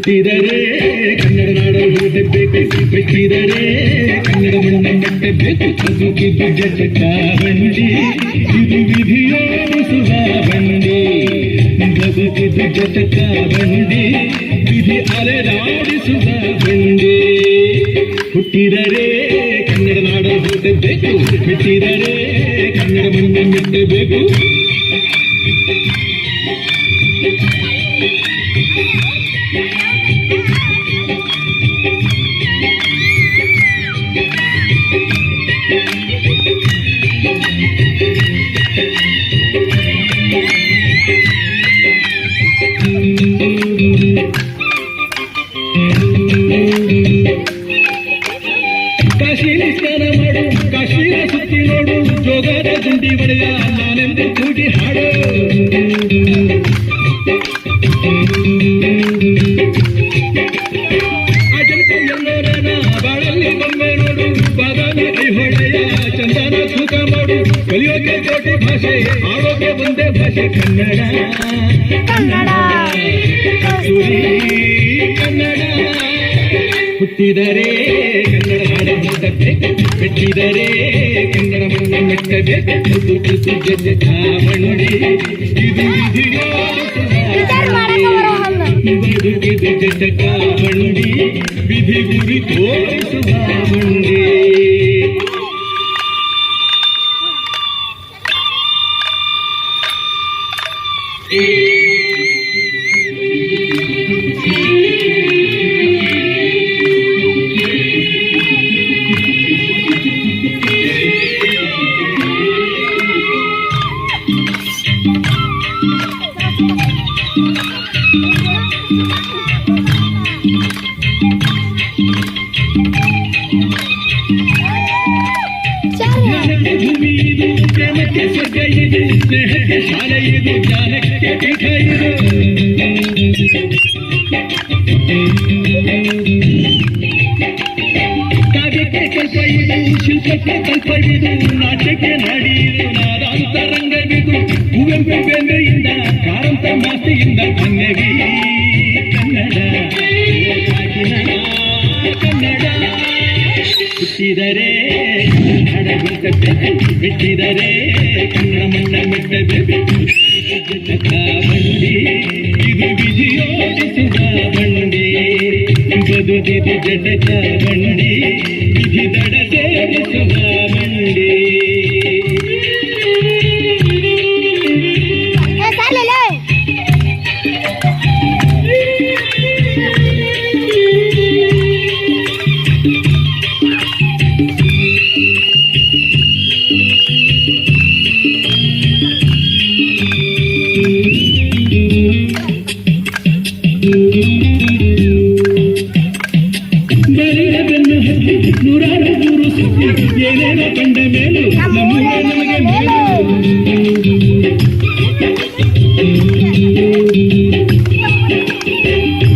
ಹುಟ್ಟಿದರೆ ಕನ್ನಡ ನಾಡಲು ಹುಟ್ಟಬೇಕು, ಬಿಟ್ಟಿದರೆ ಕನ್ನಡ ಮಣ್ಣ ಮೆಟ್ಟಬೇಕು. ಬದುಕಿದು ಜಟಕ ಬಂಡಿ, ಇದು ವಿಧಿಯೋಡಿಸುವ ಬಂಡಿ. ಬದುಕಿದು ಜಟಕ ಬಂಡಿ, ವಿಧಿ ಅಲೆದಾಡಿಸುವ ಬಂಡಿ. ಹುಟ್ಟಿದರೆ ಕನ್ನಡ ನಾಡಲು ಹುಟ್ಟಬೇಕು, ಬಿಟ್ಟಿದರೆ ಕನ್ನಡ ಮಣ್ಣ ಮೆಟ್ಟಬೇಕು. ಕಾಶಿಲಿ ಸ್ನಾನ ಮಾಡು, ಕಾಶಿಯ ಸುತ್ತಿ ನೋಡು, ಜೋಗದ ಗುಂಡಿ ಒಡೆಯ ನಾನೆಂದು ಕೂಗಿ ಹಾಡು. ಅಜಂತ ಎಲ್ಲೋರನ ಬಾಳಲ್ಲಿ ಬೊಮ್ಮೆ ನೋಡು, ಬಾದಾಮಿ ಕೈ ಹೊಳೆಯ ಚಂದನ ತೂಕ ಮಾಡು. ಕಲಿಯೋಕೆ ಕೋಟಿ ಭಾಷೆ, ಆಡೋಕೆ ಒಂದೇ ಭಾಷೆ ಕನ್ನಡ. ಕನ್ನಡ ಕನ್ನಡ. ಹುಟ್ಟಿದರೆ ಕನ್ನಡ ನಾಡ ಹುಟ್ಟಬೇಕು, ಬಿಟ್ಟಿದರೆ ಕನ್ನಡ ಮಣ್ಣ ಮೆಟ್ಟಬೇಕು. ಬದುಕಿದು ಜಟಕ ಬಂಡಿ, ಇದು ಬದುಕಿದು ಜಟಕ ಬಂಡಿ, ವಿಧಿ ಗುರಿ ತೋರಿಸುವ ಬಂಡಿ. ಭೂಮಿ ಇದು, ಪ್ರೇಮಕ್ಕೆ ಸ್ವರ್ಗ ಇದು, ಸ್ನೇಹಕ್ಕೆ ಶಾಲೆ ಇದು, ಜ್ಞಾನಕ್ಕೆ ಪೀಠ ಇದು. ಕಾವ್ಯಕ್ಕೆ ಕಲ್ಪ ಇದು, ಶಿಲ್ಪಕ್ಕೆ ಕಲ್ಪ ಇದು, ನಾಟ್ಯಕ್ಕೆ ನಾಡಿ ಇದು, ನಾದಾಂತರಂಗವಿದು. ಕುವೆಂಪು ಬೇಂದ್ರೆಯಿಂದ, ಕಾರಂತ ಮಾಸ್ತಿಯಿಂದ ಕನ್ನಡಿ ಕನ್ನಡ ಕನ್ನಡ. ಹುಟ್ಟಿದರೆ ನಾಡ ಹುಟ್ಟಬೇಕು, ಬಿಟ್ಟಿದರೆ ಕನ್ನಡ ಮಣ್ಣ ಮೆಟ್ಟಬೇಕು. ಜಟಕ ಬಂಡಿ, ಇದು ವಿಧಿಯೋಡಿಸುವ ಬಂಡಿ. ಬದುಕಿದು ಜಟಕ ಬಂಡಿ, ವಿಧಿ ದಡ ಸೇರಿಸುವ ಬಂಡಿ. ನೂರಾರು ದೂರು ಸುತ್ತಿ ಏನೇನೋ ಕಂಡ ಮೇಲೂ ನಮ್ಮೂರೇ ನಮಗೆ ಮೇಲು.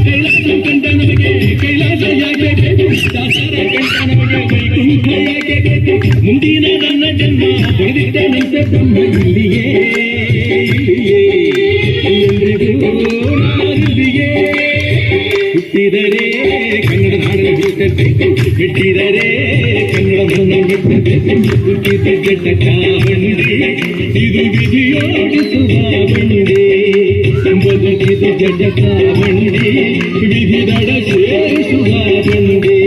ಕೈಲಾಸ ಕಂಡ ನಮಗೆ ಕೈಲಾಸ ಯಾಗಬೇಕು, ದಾಸರ ಕಂಡ ನಮಗೆ ವೈಕುಂಠ ಯಾಗಬೇಕು. ಮುಂದಿನ ನನ್ನ ಜನ್ಮ ಹೊಡೆದಿದ್ದನಂತೆ ಬ್ರಹ್ಮ ಇಲ್ಲಿಯೇ ಎಲ್ರಿಗೂ ನಾನಿಲ್ಲಿಯೇ. ಹುಟ್ಟಿದರೆ ಕನ್ನಡ ನಾಡಲು ಹುಟ್ಟಬೇಕು, ಬಿಟ್ಟಿದರೆ ಕನ್ನಡ ಮಣ್ಣ ಮೆಟ್ಟಬೇಕು. ಬದುಕಿದು ಜಟಕ ಬಂಡಿ, ಇದು ವಿಧಿಯೋಡಿಸುವ ಬಂಡಿ. ಬದುಕಿದು ಜಟಕ ಬಂಡಿ, ವಿಧಿ ದಡ ಸೇರಿಸುವ ಬಂಡಿ.